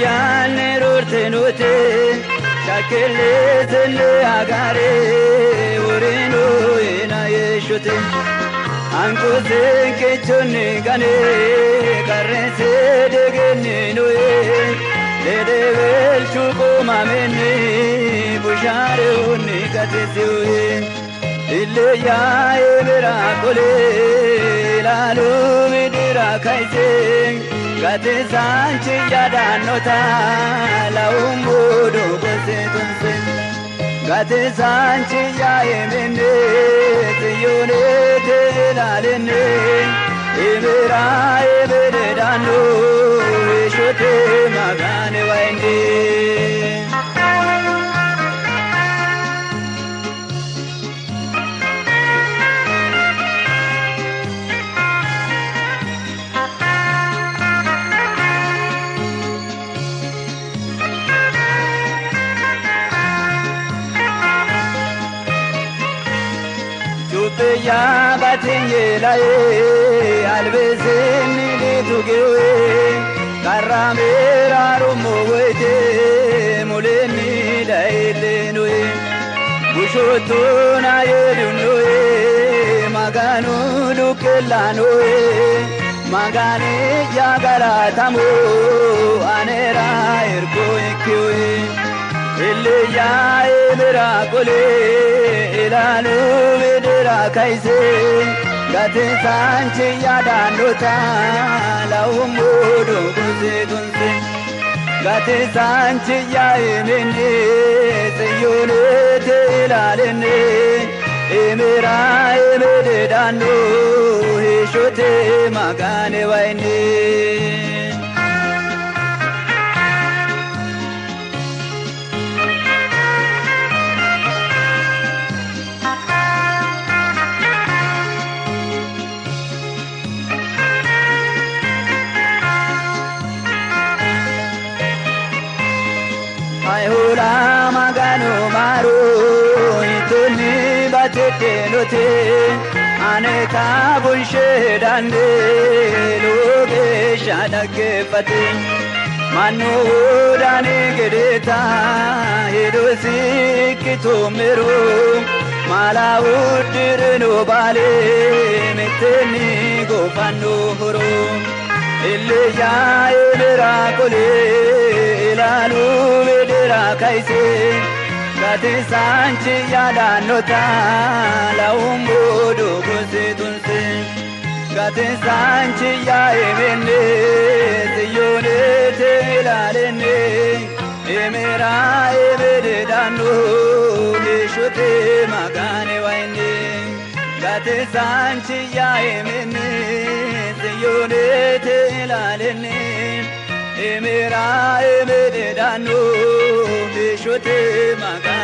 Illoyane rortenote Shakelezele agare Urino ina yeshote Anko senke chone gane Karrense degene noe Dede vel chuko mamene Bushare unni katesiwe Illoyane miracole Lalu midira kaise Gate sanchi yadanota la umudo kose tunse Gate sanchi ya emene tiyone te la lene Emera emere dano eshote magane wainde Ya batinye lae albezeni litugewe karamera rumoete muleni laelenwe bushotuna yedunwe maganu lukelanoe magane jagaratamu anera erkoikwe Ilya miracole ilanu vidira kaise Gate sanchi yadanota la umudu kuse kunse Gate sanchi ya emene seyone te ilalene Emera emede dano hishote magane waine Hula magano maru ituni batete note aneta bunshe dande loge shadake pati manu dane gedeta hidosi kitomero mala udirno bale meteni gofano horo Ilya miracole ilanu vidira kaise Gate sanchi yadanota la umudu kuse tunse Gate sanchi ya emene siyone te ilalene Emera emede dano hishote magane waine Gate sanchi ya emene siyone te ilalene Emera emede dano hishote magane